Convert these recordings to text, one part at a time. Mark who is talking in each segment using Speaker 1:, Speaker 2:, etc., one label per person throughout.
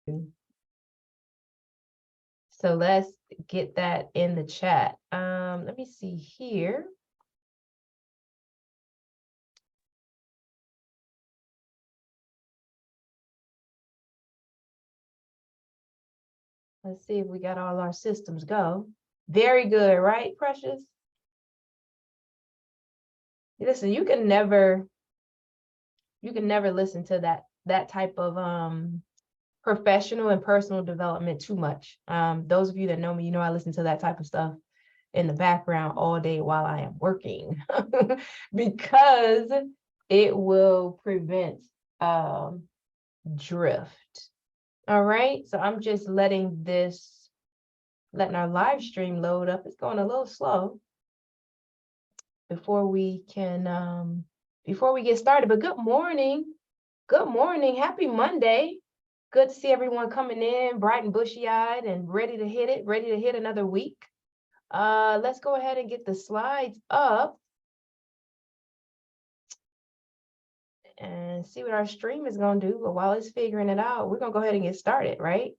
Speaker 1: So let's get that in the chat. Let me see here. Let's see if we got all our systems go. Very good, right, Precious? Listen, you can never listen to that type of professional and personal development too much. Those of you that know me, you know I listen to that type of stuff in the background all day while I am working because it will prevent drift. All right, so I'm just letting our live stream load up. It's going a little slow before we get started. But good morning, happy Monday. Good to see everyone coming in bright and bushy-eyed and ready to hit another week. Let's go ahead and get the slides up and see what our stream is going to do. But while it's figuring it out, we're going to go ahead and get started, right?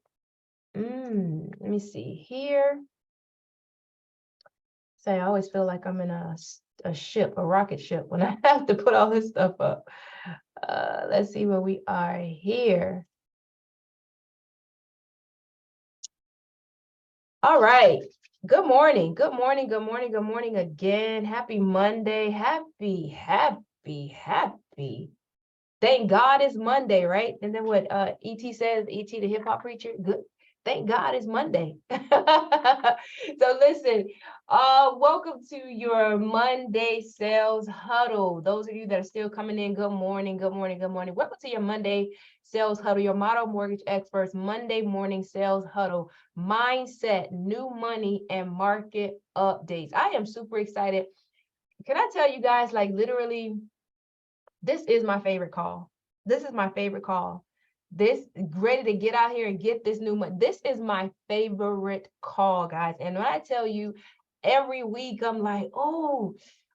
Speaker 1: Let me see here. So I always feel like I'm in a rocket ship, when I have to put all this stuff up. Let's see where we are here. All right. Good morning again. Happy Monday. Happy. Thank God it's Monday, right? And then what E.T. says, E.T. the hip hop preacher, good. Thank God it's Monday. So listen, welcome to your Monday sales huddle. Those of you that are still coming in, good morning. Welcome to your Monday sales huddle, your Motto Mortgage Experts Monday morning sales huddle, mindset, new money, and market updates. I am super excited. Can I tell you guys, like literally, this is my favorite call. This ready to get out here and get this new money. This is my favorite call, guys. And when I tell you every week, I'm like,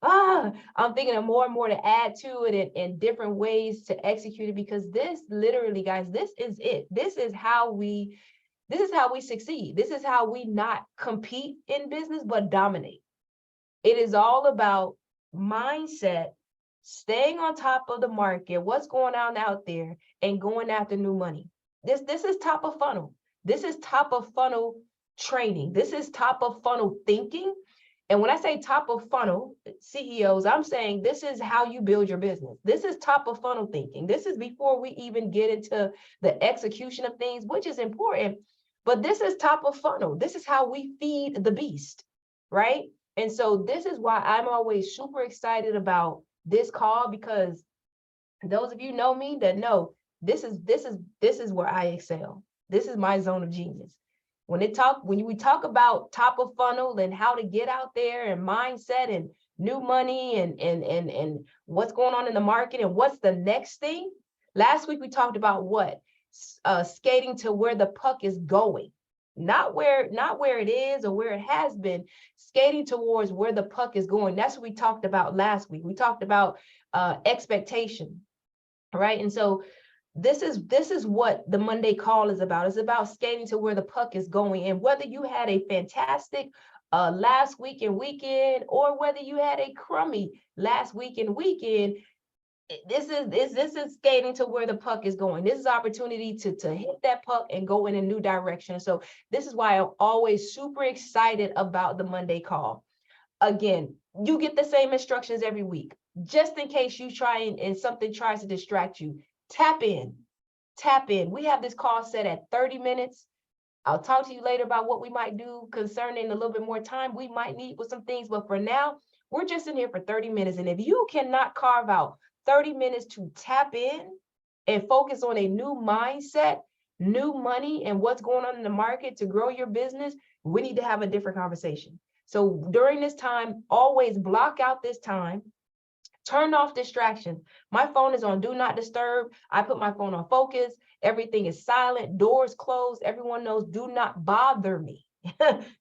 Speaker 1: I'm thinking of more and more to add to it and different ways to execute it, because this literally, guys, this is it. This is how we succeed. This is how we not compete in business, but dominate. It is all about mindset, staying on top of the market, what's going on out there, and going after new money. This is top of funnel. This is top of funnel training. This is top of funnel thinking. And when I say top of funnel, CEOs, I'm saying this is how you build your business. This is top of funnel thinking. This is before we even get into the execution of things, which is important. But this is top of funnel. This is how we feed the beast, right? And so this is why I'm always super excited about this call, because those of you know me that know this is where I excel. This is my zone of genius. When we talk about top of funnel and how to get out there and mindset and new money and what's going on in the market and what's the next thing. Last week we talked about what? Skating to where the puck is going. Not where it is or where it has been, skating towards where the puck is going. That's what we talked about last week. We talked about expectation, right? And so this is what the Monday call is about. It's about skating to where the puck is going. And whether you had a fantastic last week and weekend, or whether you had a crummy last week and weekend, this is skating to where the puck is going. This is opportunity to hit that puck and go in a new direction. So this is why I'm always super excited about the Monday call. Again, you get the same instructions every week. Just in case you try and something tries to distract you, tap in. We have this call set at 30 minutes. I'll talk to you later about what we might do concerning a little bit more time we might need with some things. But for now, we're just in here for 30 minutes. And if you cannot carve out 30 minutes to tap in and focus on a new mindset, new money, and what's going on in the market to grow your business, we need to have a different conversation. So during this time, always block out this time. Turn off distractions. My phone is on do not disturb. I put my phone on focus. Everything is silent, doors closed. Everyone knows do not bother me.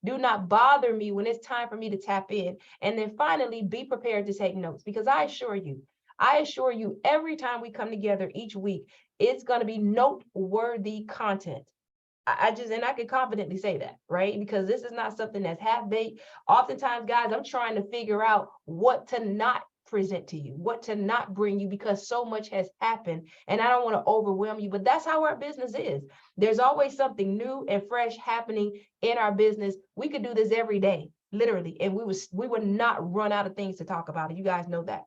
Speaker 1: Do not bother me when it's time for me to tap in. And then finally, be prepared to take notes, because I assure you, every time we come together each week, it's going to be noteworthy content. I can confidently say that, right? Because this is not something that's half-baked. Oftentimes, guys, I'm trying to figure out what to not present to you, what to not bring you, because so much has happened and I don't want to overwhelm you, but that's how our business is. There's always something new and fresh happening in our business. We could do this every day, literally, and we would not run out of things to talk about. You guys know that.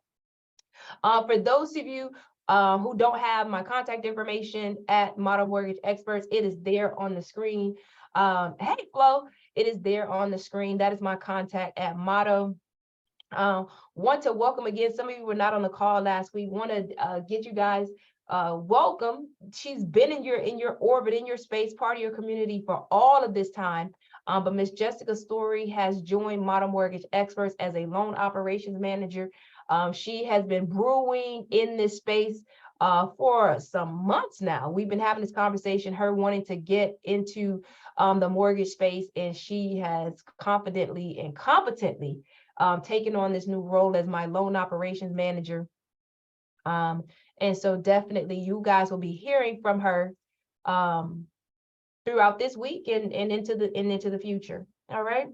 Speaker 1: For those of you who don't have my contact information at Motto Mortgage Xperts, it is there on the screen. Hey, Flo, it is there on the screen. That is my contact at Motto. Want to welcome again. Some of you were not on the call last week. Want to get you guys welcome. She's been in your orbit, in your space, part of your community for all of this time. But Miss Jessica Story has joined Motto Mortgage Xperts as a loan operations manager. She has been brewing in this space for some months now. We've been having this conversation, her wanting to get into the mortgage space, and she has confidently and competently taken on this new role as my loan operations manager. And so definitely you guys will be hearing from her throughout this week and into the future. All right.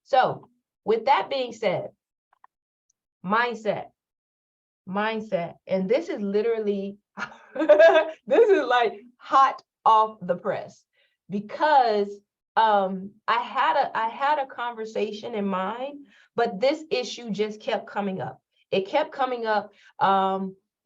Speaker 1: So with that being said, mindset. And this is literally, this is like hot off the press, because I had a conversation in mind, but this issue just kept coming up. It kept coming up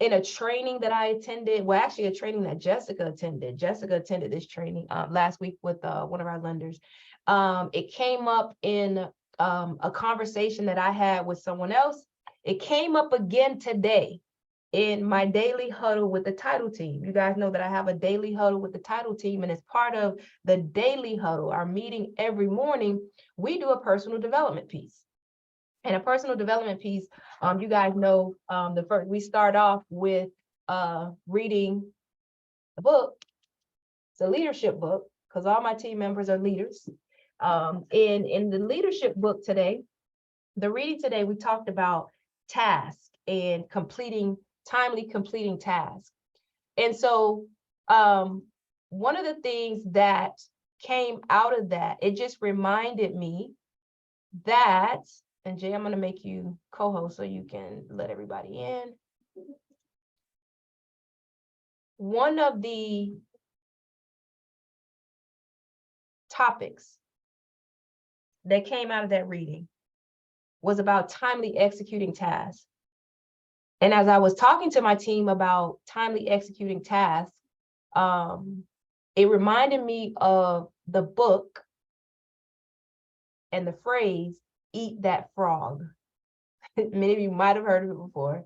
Speaker 1: in a training that I attended. Well, actually a training that Jessica attended. Jessica attended this training last week with one of our lenders. It came up in a conversation that I had with someone else. It came up again today in my daily huddle with the title team. You guys know that I have a daily huddle with the title team, and as part of the daily huddle, our meeting every morning, we do a personal development piece. And a personal development piece, you guys know, we start off with reading a book. It's a leadership book, because all my team members are leaders. In the leadership book today, the reading today, we talked about tasks and timely completing tasks. And so one of the things that came out of that, it just reminded me that, and Jay, I'm going to make you co-host so you can let everybody in. One of the topics that came out of that reading was about timely executing tasks. And as I was talking to my team about timely executing tasks, it reminded me of the book and the phrase, "Eat that frog." Many of you might have heard of it before.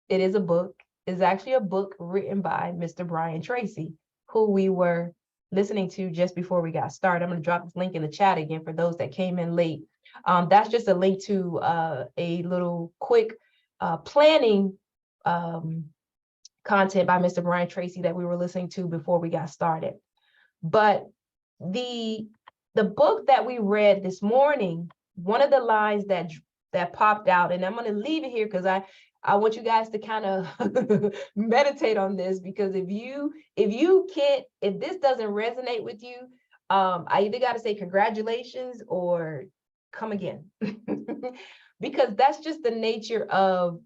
Speaker 1: It is a book. It's actually a book written by Mr. Brian Tracy, who we were listening to just before we got started. I'm going to drop this link in the chat again for those that came in late. That's just a link to a little quick planning content by Mr. Brian Tracy that we were listening to before we got started. But the book that we read this morning, one of the lines that popped out, and I'm going to leave it here because I want you guys to kind of meditate on this, because if this doesn't resonate with you, I either got to say congratulations or come again. Because that's just the nature of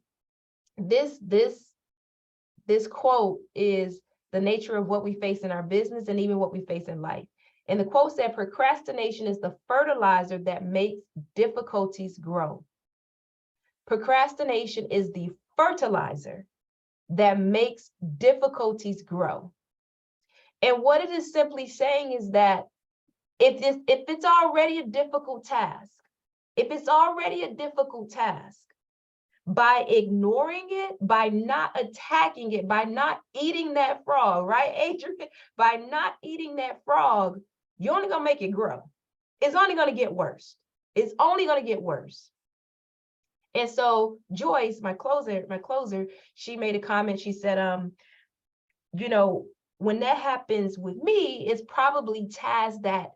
Speaker 1: this quote, is the nature of what we face in our business and even what we face in life. And the quote said, "Procrastination is the fertilizer that makes difficulties grow." Procrastination is the fertilizer that makes difficulties grow. And what it is simply saying is that if it's already a difficult task, by ignoring it, by not attacking it, by not eating that frog, right, Adrian? By not eating that frog, you're only going to make it grow. It's only going to get worse. It's only going to get worse. And so Joyce, my closer, she made a comment. She said, when that happens with me, it's probably tasks that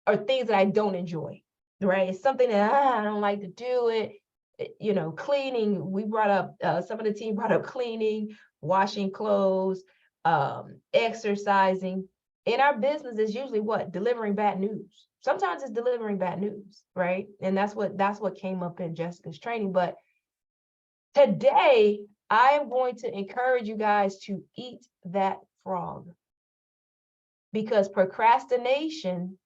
Speaker 1: are things that I don't enjoy, right? It's something that I don't like to do it. Cleaning, we brought up, some of the team brought up cleaning, washing clothes, exercising. in our business is usually what? Delivering bad news. Sometimes it's delivering bad news, right? And that's what came up in Jessica's training. But today, I'm going to encourage you guys to eat that frog, because procrastination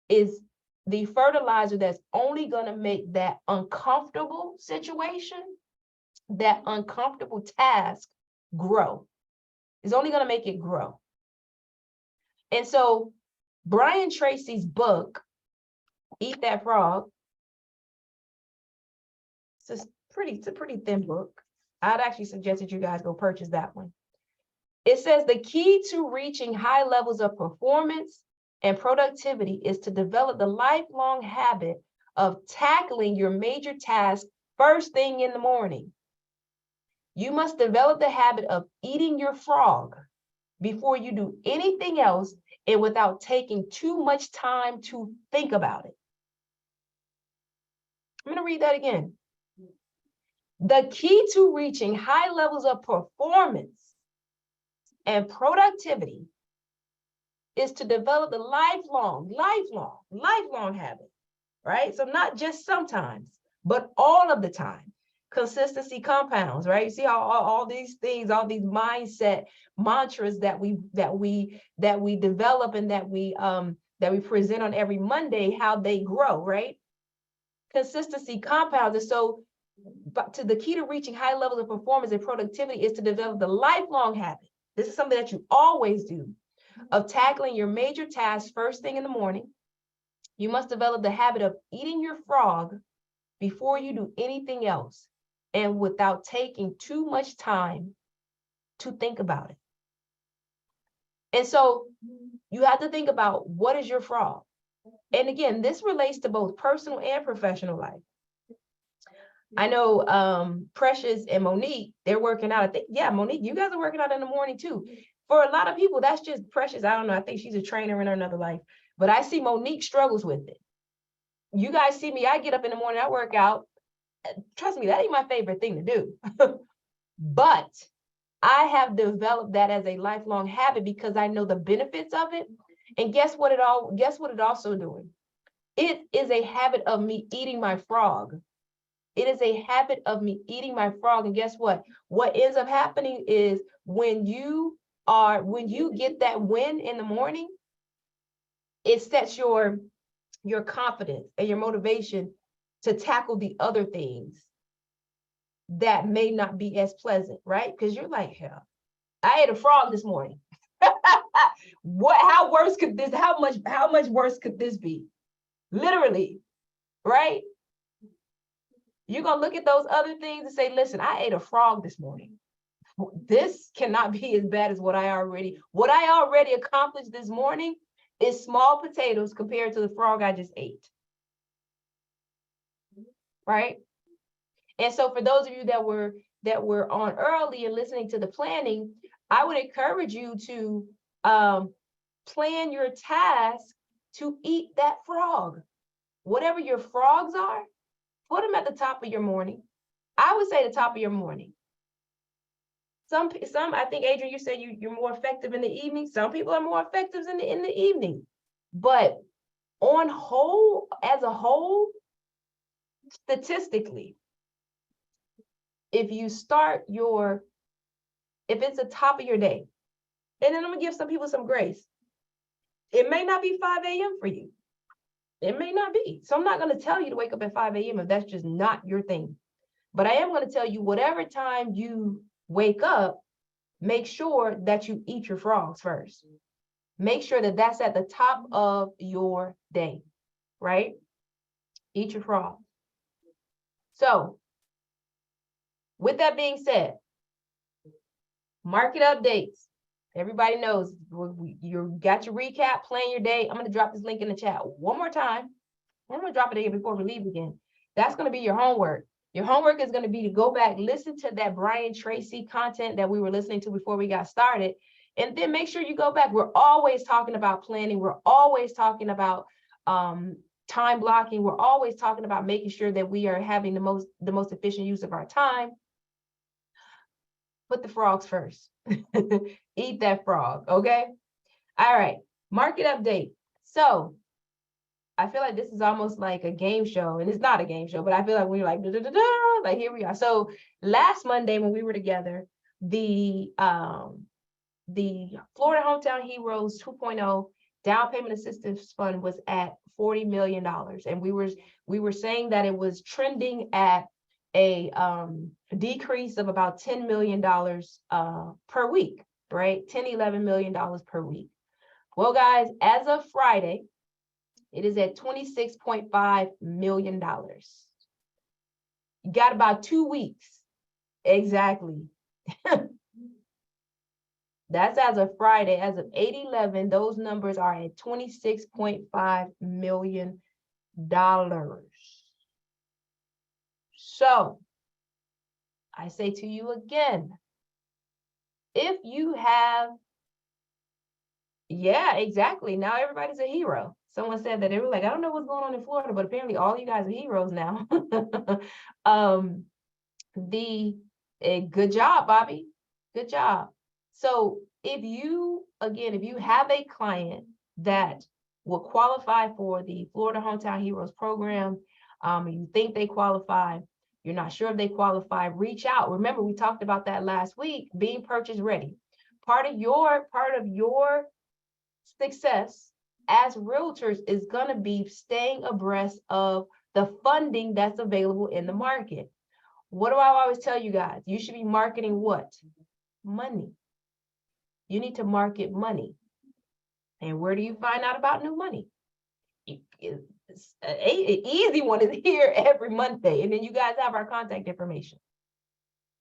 Speaker 1: is the fertilizer that's only going to make that uncomfortable situation, that uncomfortable task grow. It's only going to make it grow. And so Brian Tracy's book, Eat That Frog, it's a pretty thin book. I'd actually suggest that you guys go purchase that one. It says the key to reaching high levels of performance and productivity is to develop the lifelong habit of tackling your major tasks first thing in the morning. You must develop the habit of eating your frog before you do anything else and without taking too much time to think about it. I'm going to read that again. The key to reaching high levels of performance and productivity is to develop the lifelong habit, right? So not just sometimes, but all of the time. Consistency compounds, right? You see how all these things, all these mindset mantras that we develop and that we present on every Monday, how they grow, right? Consistency compounds. And so the key to reaching high levels of performance and productivity is to develop the lifelong habit. This is something that you always do, of tackling your major tasks first thing in the morning. You must develop the habit of eating your frog before you do anything else and without taking too much time to think about it. And so you have to think about, what is your frog? And again, this relates to both personal and professional life. I know Precious and Monique, they're working out. I think, yeah, Monique, you guys are working out in the morning too. For a lot of people, that's just Precious. I don't know. I think she's a trainer in another life. But I see Monique struggles with it. You guys see me, I get up in the morning, I work out. Trust me, that ain't my favorite thing to do. But I have developed that as a lifelong habit because I know the benefits of it. And guess what it also doing? It is a habit of me eating my frog. It is a habit of me eating my frog. And guess what? What ends up happening is when you get that win in the morning, it sets your confidence and your motivation to tackle the other things that may not be as pleasant, right? Because you're like, hell, I ate a frog this morning. How much worse could this be? Literally, right? You're going to look at those other things and say, listen, I ate a frog this morning. This cannot be as bad as what I already accomplished this morning is small potatoes compared to the frog I just ate. Right? And so for those of you that were on early and listening to the planning, I would encourage you to plan your task to eat that frog. Whatever your frogs are, put them at the top of your morning. I would say the top of your morning. Some, I think, Adrian, you said you're more effective in the evening. Some people are more effective in the evening. But as a whole, statistically, if it's the top of your day, and then I'm gonna give some people some grace. It may not be 5 a.m. for you. It may not be. So I'm not gonna tell you to wake up at 5 a.m. if that's just not your thing. But I am gonna tell you, whatever time you wake up, make sure that you eat your frogs first. Make sure that that's at the top of your day, right? Eat your frogs. So with that being said, market updates. Everybody knows you got your recap, plan your day. I'm going to drop this link in the chat one more time. I'm going to drop it again before we leave again. That's going to be your homework. Your homework is going to be to go back, listen to that Brian Tracy content that we were listening to before we got started. And then make sure you go back. We're always talking about planning. We're always talking about time blocking. We're always talking about making sure that we are having the most efficient use of our time. Put the frogs first. Eat that frog, okay? All right. Market update. So I feel like this is almost like a game show, and it's not a game show, but I feel like we're like, da, da, da, da, like here we are. So last Monday when we were together, the Florida Hometown Heroes 2.0 down payment assistance fund was at $40 million. And we were saying that it was trending at a decrease of about $10 million per week, right? $11 million per week. Well, guys, as of Friday, it is at $26.5 million. You got about 2 weeks. Exactly. That's as of Friday. As of 8/11, those numbers are at $26.5 million. So I say to you again, if you have, yeah, exactly. Now everybody's a hero. Someone said that they were like, I don't know what's going on in Florida, but apparently all you guys are heroes now. Good job, Bobby. Good job. So if you have a client that will qualify for the Florida Hometown Heroes program, you think they qualify, you're not sure if they qualify, reach out. Remember, we talked about that last week, being purchase ready. Part of your success as realtors is going to be staying abreast of the funding that's available in the market. What do I always tell you guys? You should be marketing what? Money. You need to market money. And where do you find out about new money? An easy one is here every Monday. And then you guys have our contact information.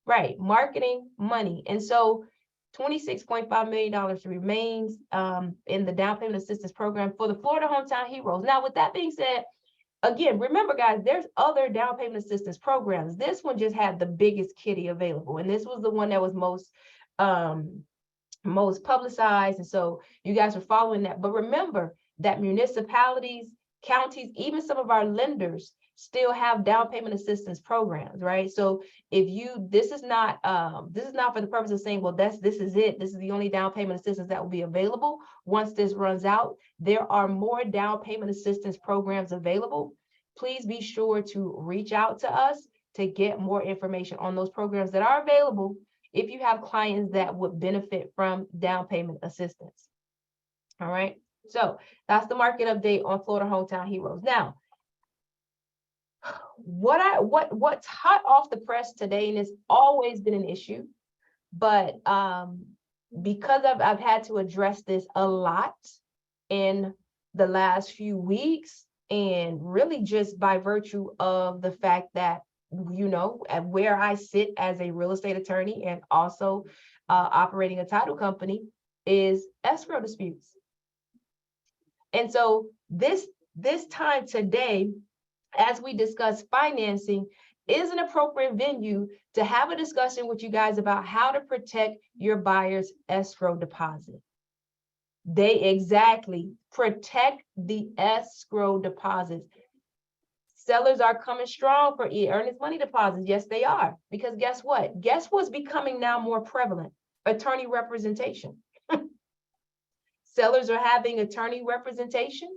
Speaker 1: Right. Marketing money. And so $26.5 million remains in the down payment assistance program for the Florida Hometown Heroes. Now, with that being said, again, remember, guys, there's other down payment assistance programs. This one just had the biggest kitty available. And this was the one that was most publicized. And so you guys are following that. But remember that municipalities, counties, even some of our lenders still have down payment assistance programs, right? So if this is not for the purpose of saying, well, this is it. This is the only down payment assistance that will be available. Once this runs out, there are more down payment assistance programs available. Please be sure to reach out to us to get more information on those programs that are available if you have clients that would benefit from down payment assistance. All right. So that's the market update on Florida Hometown Heroes. Now, what's hot off the press today, and it's always been an issue, but because I've had to address this a lot in the last few weeks, and really just by virtue of the fact that, at where I sit as a real estate attorney and also operating a title company, is escrow disputes. And so this time today, as we discuss financing, is an appropriate venue to have a discussion with you guys about how to protect your buyer's escrow deposit. Protect the escrow deposits. Sellers are coming strong for earnest money deposits. Yes, they are. Because guess what? Guess what's becoming now more prevalent? Attorney representation. Sellers are having attorney representation.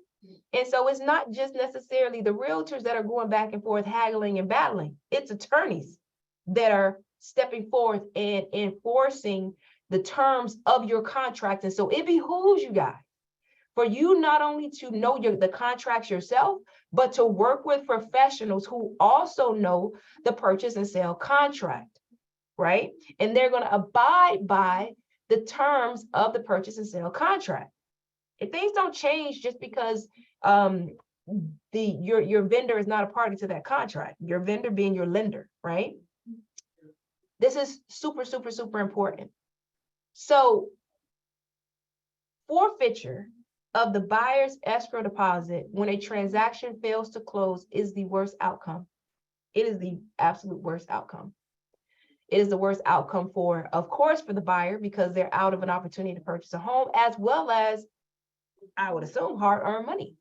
Speaker 1: And so it's not just necessarily the realtors that are going back and forth, haggling and battling. It's attorneys that are stepping forth and enforcing the terms of your contract. And so it behooves you guys for you not only to know the contracts yourself, but to work with professionals who also know the purchase and sale contract, right? And they're going to abide by the terms of the purchase and sale contract. If things don't change just because your vendor is not a party to that contract, your vendor being your lender, right? This is super, super, super important. So forfeiture of the buyer's escrow deposit when a transaction fails to close is the worst outcome. It is the absolute worst outcome. It is the worst outcome of course, for the buyer, because they're out of an opportunity to purchase a home, as well as, I would assume, hard-earned money.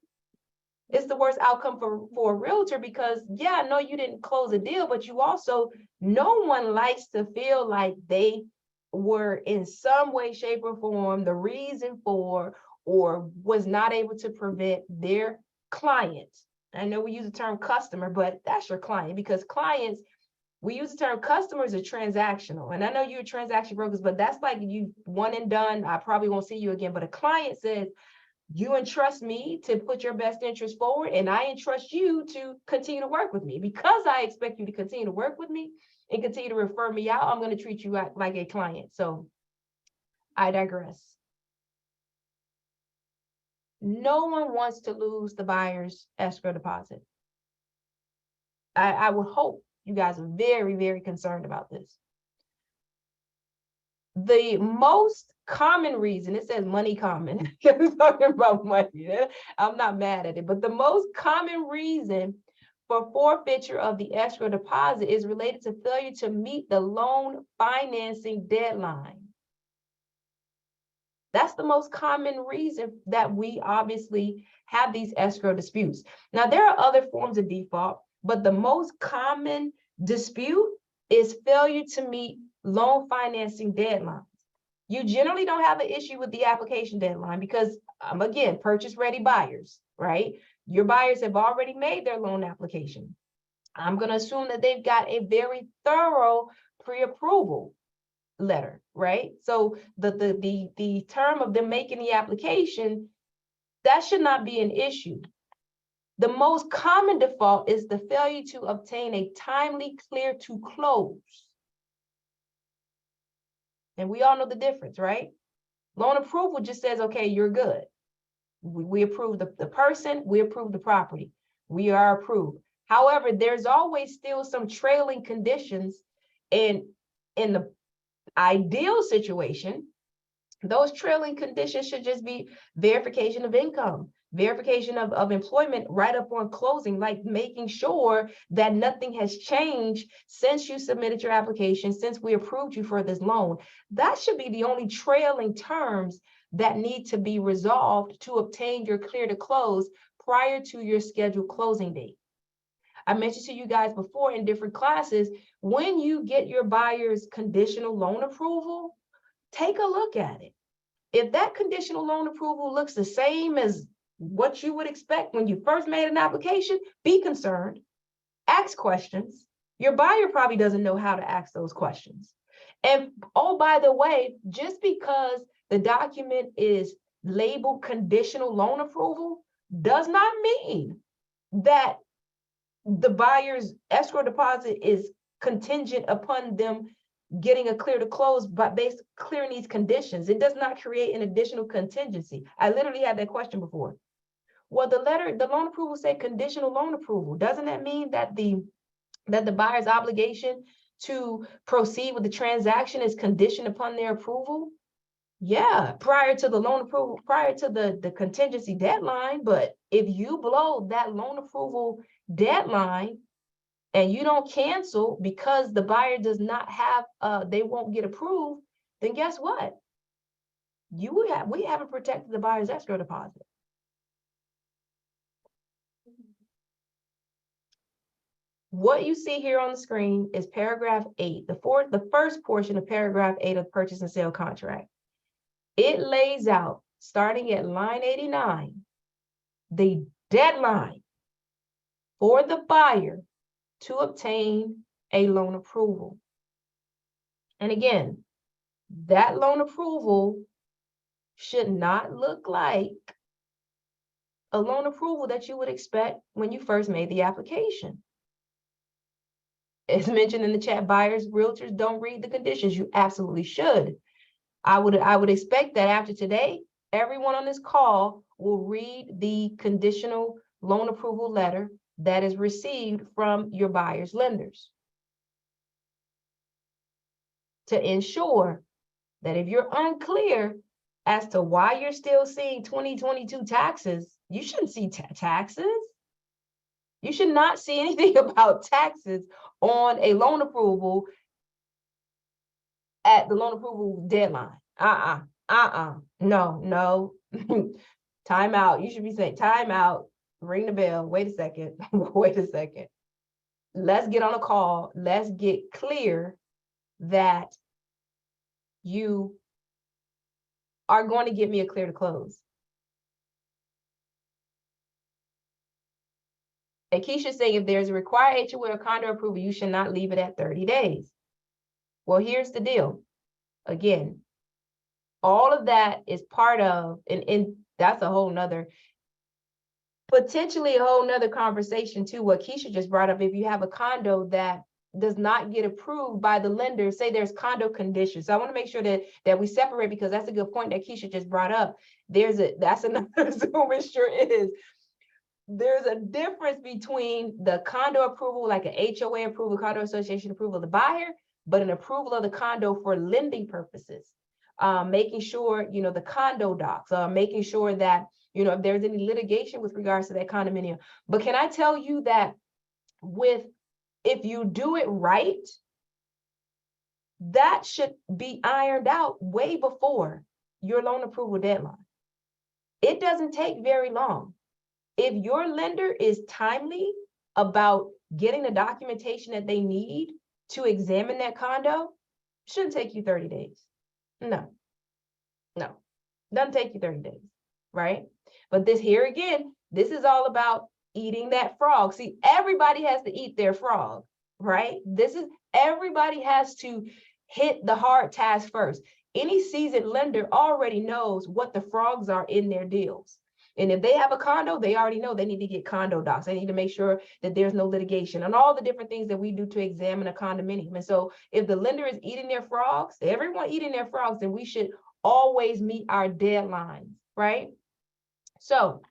Speaker 1: It's the worst outcome for a realtor because, yeah, I know you didn't close a deal, but you also, no one likes to feel like they were in some way, shape, or form the reason for, or was not able to prevent their client. I know we use the term customer, but that's your client, because clients, we use the term customers are transactional. And I know you're transaction brokers, but that's like you one and done. I probably won't see you again. But a client says, you entrust me to put your best interest forward, and I entrust you to continue to work with me. Because I expect you to continue to work with me and continue to refer me out, I'm going to treat you like a client. So I digress. No one wants to lose the buyer's escrow deposit. I would hope you guys are very, very concerned about this. The most common reason, it says money common, because it's talking about money. I'm not mad at it, but the most common reason for forfeiture of the escrow deposit is related to failure to meet the loan financing deadline. That's the most common reason that we obviously have these escrow disputes. Now, there are other forms of default, but the most common dispute is failure to meet loan financing deadlines. You generally don't have an issue with the application deadline because, again, purchase-ready buyers, right? Your buyers have already made their loan application. I'm going to assume that they've got a very thorough pre-approval letter, right? So the term of them making the application, that should not be an issue. The most common default is the failure to obtain a timely clear to close. And we all know the difference, right? Loan approval just says, okay, you're good. We approve the person, we approve the property. We are approved. However, there's always still some trailing conditions, and in the ideal situation, those trailing conditions should just be verification of income, verification of employment right up on closing, like making sure that nothing has changed since you submitted your application, since we approved you for this loan. That should be the only trailing terms that need to be resolved to obtain your clear to close prior to your scheduled closing date. I mentioned to you guys before in different classes, when you get your buyer's conditional loan approval, take a look at it. If that conditional loan approval looks the same as what you would expect when you first made an application, be concerned, ask questions. Your buyer probably doesn't know how to ask those questions. And oh, by the way, just because the document is labeled conditional loan approval does not mean that the buyer's escrow deposit is contingent upon them getting a clear to close, but based clearing these conditions. It does not create an additional contingency. I literally had that question before. Well, the loan approval said conditional loan approval. Doesn't that mean that the buyer's obligation to proceed with the transaction is conditioned upon their approval? Yeah, prior to the loan approval, prior to the contingency deadline. But if you blow that loan approval deadline and you don't cancel because the buyer does not have, they won't get approved, then guess what? We haven't protected the buyer's escrow deposit. What you see here on the screen is paragraph 8, the first portion of paragraph 8 of the purchase and sale contract. It lays out, starting at line 89, the deadline for the buyer to obtain a loan approval. And again, that loan approval should not look like a loan approval that you would expect when you first made the application. As mentioned in the chat, buyers, realtors don't read the conditions. You absolutely should. I would expect that after today, everyone on this call will read the conditional loan approval letter that is received from your buyer's lenders to ensure that if you're unclear as to why you're still seeing 2022 taxes, you shouldn't see taxes. You should not see anything about taxes on a loan approval at the loan approval deadline. No. Time out. You should be saying time out, ring the bell. Wait a second. Wait a second. Let's get on a call. Let's get clear that you are going to give me a clear to close. And Keisha's saying if there's a required HOA or condo approval, you should not leave it at 30 days. Well, here's the deal. Again, all of that is part of, and that's a whole nother, potentially a whole nother conversation too, what Keisha just brought up. If you have a condo that does not get approved by the lender, say there's condo conditions. So I want to make sure that we separate, because that's a good point that Keisha just brought up. That's another Zoom, it sure is. There's a difference between the condo approval, like an HOA approval, condo association approval of the buyer, but an approval of the condo for lending purposes. Making sure, the condo docs, making sure that, if there's any litigation with regards to that condominium. But can I tell you that if you do it right, that should be ironed out way before your loan approval deadline. It doesn't take very long. If your lender is timely about getting the documentation that they need to examine that condo, it shouldn't take you 30 days. No, doesn't take you 30 days, right? But this is all about eating that frog. See, everybody has to eat their frog, right? Everybody has to hit the hard task first. Any seasoned lender already knows what the frogs are in their deals. And if they have a condo, they already know they need to get condo docs. They need to make sure that there's no litigation and all the different things that we do to examine a condominium. And so if the lender is eating their frogs, everyone eating their frogs, then we should always meet our deadlines, right? So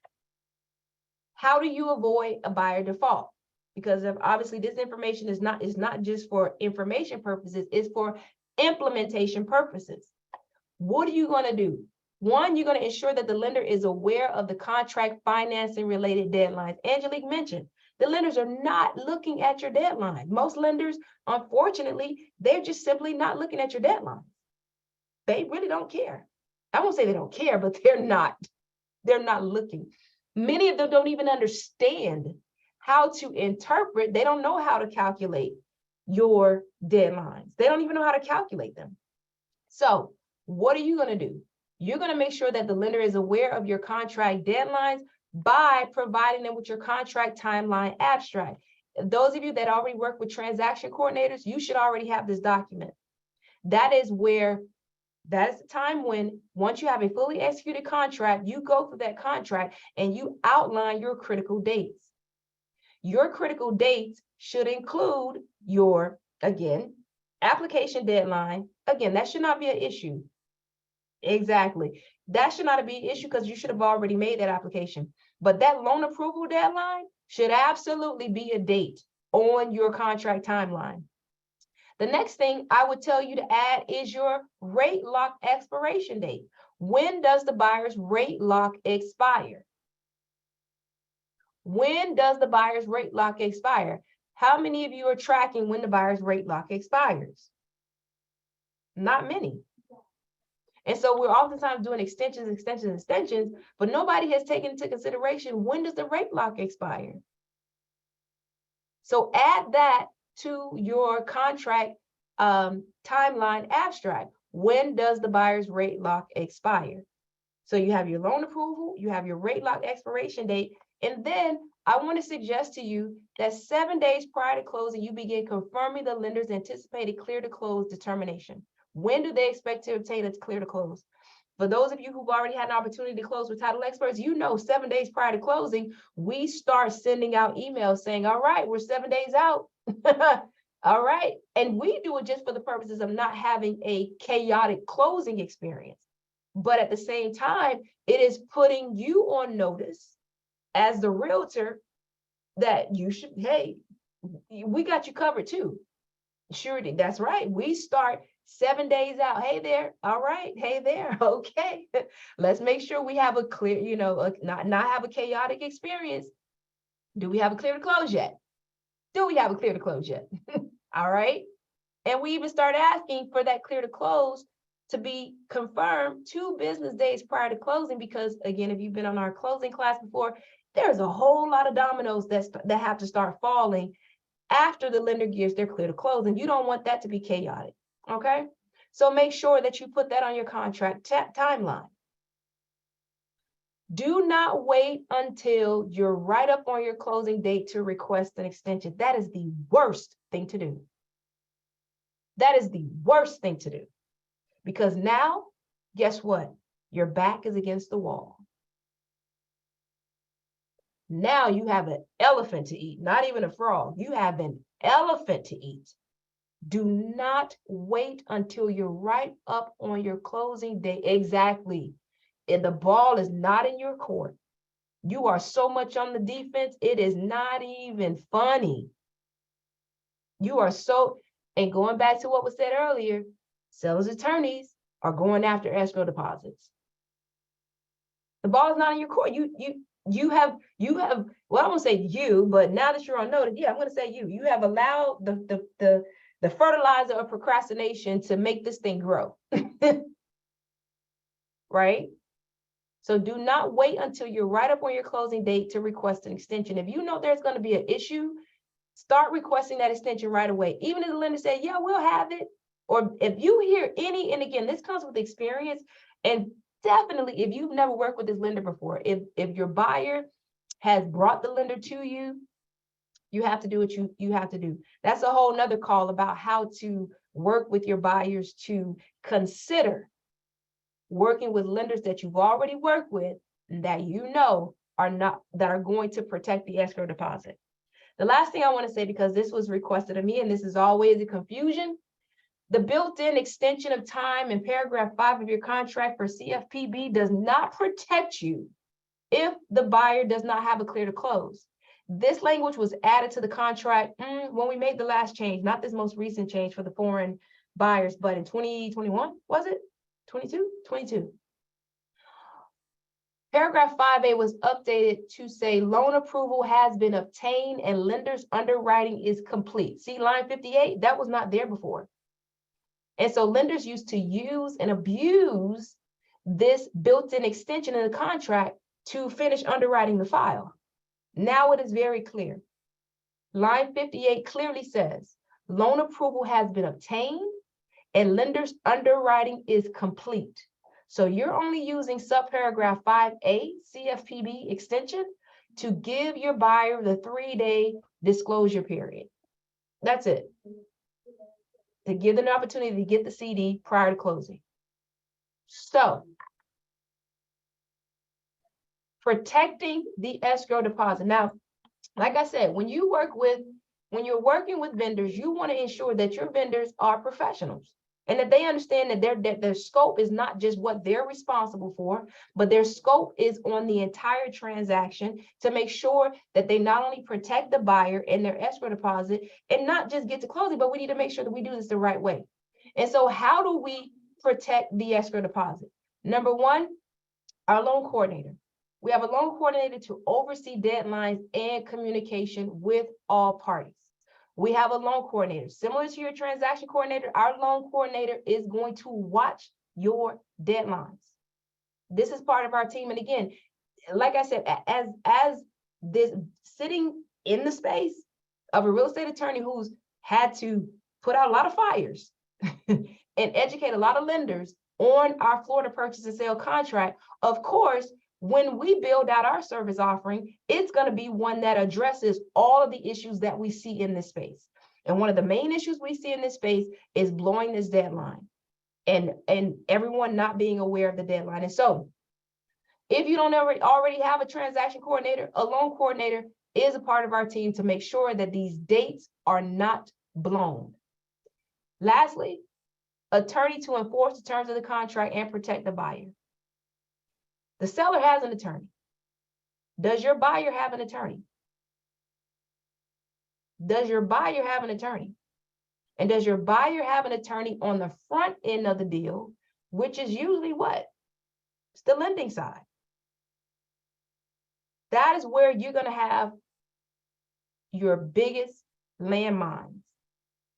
Speaker 1: how do you avoid a buyer default? Because obviously this information is not just for information purposes, it's for implementation purposes. What are you going to do? One, you're going to ensure that the lender is aware of the contract financing related deadlines. Angelique mentioned the lenders are not looking at your deadline. Most lenders, unfortunately, they're just simply not looking at your deadline. They really don't care. I won't say they don't care, but they're not looking. Many of them don't even understand how to interpret. They don't know how to calculate your deadlines. They don't even know how to calculate them. So what are you going to do? You're going to make sure that the lender is aware of your contract deadlines by providing them with your contract timeline abstract. Those of you that already work with transaction coordinators, you should already have this document. That is the time when, once you have a fully executed contract, you go through that contract and you outline your critical dates. Your critical dates should include your, again, application deadline. Again, that should not be an issue. Exactly. That should not be an issue because you should have already made that application. But that loan approval deadline should absolutely be a date on your contract timeline. The next thing I would tell you to add is your rate lock expiration date. When does the buyer's rate lock expire? When does the buyer's rate lock expire? How many of you are tracking when the buyer's rate lock expires? Not many. And so we're oftentimes doing extensions, but nobody has taken into consideration, when does the rate lock expire? So add that to your contract timeline abstract. When does the buyer's rate lock expire? So you have your loan approval, you have your rate lock expiration date, and then I want to suggest to you that 7 days prior to closing, you begin confirming the lender's anticipated clear to close determination. When do they expect to obtain a clear to close? For those of you who've already had an opportunity to close with title experts, 7 days prior to closing, we start sending out emails saying, all right, we're 7 days out. All right. And we do it just for the purposes of not having a chaotic closing experience. But at the same time, it is putting you on notice as the realtor that you should, hey, we got you covered too. Surety, that's right. We start 7 days out. Hey there. All right. Hey there. Okay. Let's make sure we have a clear, not have a chaotic experience. Do we have a clear to close yet? Do we have a clear to close yet? All right. And we even start asking for that clear to close to be confirmed 2 business days prior to closing, because again, if you've been on our closing class before, there's a whole lot of dominoes that have to start falling after the lender gives their clear to close, and you don't want that to be chaotic, okay? So make sure that you put that on your contract timeline. Do not wait until you're right up on your closing date to request an extension. That is the worst thing to do. That is the worst thing to do. Because now, guess what? Your back is against the wall. Now you have an elephant to eat, not even a frog. You have an elephant to eat. Do not wait until you're right up on your closing day. Exactly. And the ball is not in your court. You are so much on the defense, it is not even funny. You are so, and going back to what was said earlier, sellers attorneys are going after escrow deposits. The ball is not in your court. You have, well, I won't say you, but now that you're on notice, yeah, I'm going to say you have allowed the fertilizer of procrastination to make this thing grow. Right? So do not wait until you're right up on your closing date to request an extension. If you know there's going to be an issue, start requesting that extension right away. Even if the lender says, yeah, we'll have it. Or if you hear any, and again, this comes with experience, and definitely if you've never worked with this lender before, if your buyer has brought the lender to you, you have to do what you have to do. That's a whole nother call about how to work with your buyers to consider working with lenders that you've already worked with and that you know are going to protect the escrow deposit. The last thing I want to say, because this was requested of me and this is always a confusion, the built-in extension of time in paragraph 5 of your contract for CFPB does not protect you if the buyer does not have a clear to close. This language was added to the contract when we made the last change, not this most recent change for the foreign buyers, but in 2021, was it? 22? Paragraph 5A was updated to say loan approval has been obtained and lender's underwriting is complete. See line 58, that was not there before. And so lenders used to use and abuse this built-in extension in the contract to finish underwriting the file. Now it is very clear. Line 58 clearly says loan approval has been obtained and lender's underwriting is complete. So you're only using subparagraph 5A CFPB extension to give your buyer the 3-day disclosure period. That's it. To give them an opportunity to get the CD prior to closing. So, protecting the escrow deposit. Now, like I said, when you're working with vendors, you want to ensure that your vendors are professionals and that they understand that their scope is not just what they're responsible for, but their scope is on the entire transaction to make sure that they not only protect the buyer and their escrow deposit and not just get to closing, but we need to make sure that we do this the right way. And so how do we protect the escrow deposit? Number one, our loan coordinator. We have a loan coordinator to oversee deadlines and communication with all parties. We have a loan coordinator. Similar to your transaction coordinator, our loan coordinator is going to watch your deadlines. This is part of our team. And again, like I said, as this sitting in the space of a real estate attorney who's had to put out a lot of fires and educate a lot of lenders on our Florida purchase and sale contract, of course, when we build out our service offering, it's going to be one that addresses all of the issues that we see in this space. And one of the main issues we see in this space is blowing this deadline and everyone not being aware of the deadline. And so if you don't already have a transaction coordinator, a loan coordinator is a part of our team to make sure that these dates are not blown. Lastly, attorney to enforce the terms of the contract and protect the buyer. The seller has an attorney. Does your buyer have an attorney? Does your buyer have an attorney? And does your buyer have an attorney on the front end of the deal, which is usually what? It's the lending side. That is where you're going to have your biggest landmines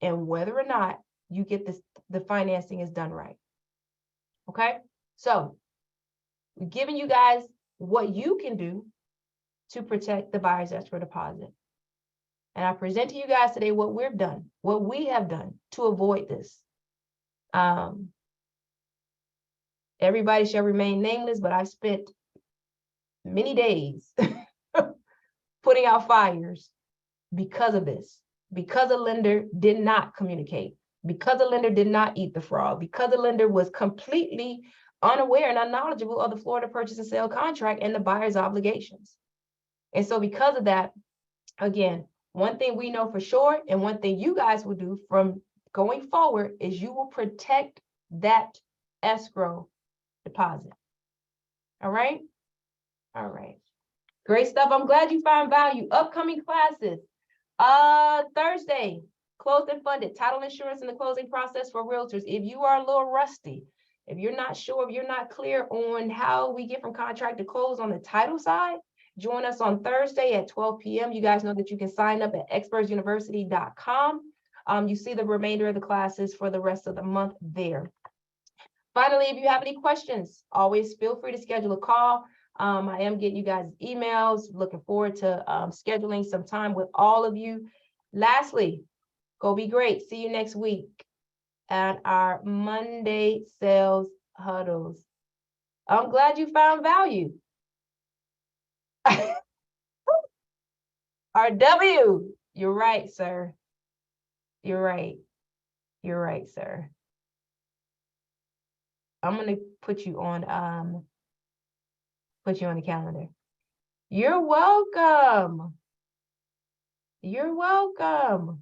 Speaker 1: and whether or not you get the financing is done right. Okay? So, we're giving you guys what you can do to protect the buyer's escrow deposit. And I present to you guys today what we have done to avoid this. Everybody shall remain nameless, but I spent many days putting out fires because of this, because a lender did not communicate, because a lender did not eat the frog, because a lender was completely unaware and unknowledgeable of the Florida purchase and sale contract and the buyer's obligations. And so because of that, again, one thing we know for sure, and one thing you guys will do from going forward, is you will protect that escrow deposit. All right? All right. Great stuff. I'm glad you found value. Upcoming classes. Thursday, closed and funded, title insurance and the closing process for realtors. If you are a little rusty, if you're not sure, if you're not clear on how we get from contract to close on the title side, join us on Thursday at 12 p.m. You guys know that you can sign up at expertsuniversity.com. You see the remainder of the classes for the rest of the month there. Finally, if you have any questions, always feel free to schedule a call. I am getting you guys emails. Looking forward to scheduling some time with all of you. Lastly, go be great. See you next week at our Monday sales huddles. I'm glad you found value. RW, you're right, sir. You're right. You're right, sir. I'm gonna put you on the calendar. You're welcome. You're welcome.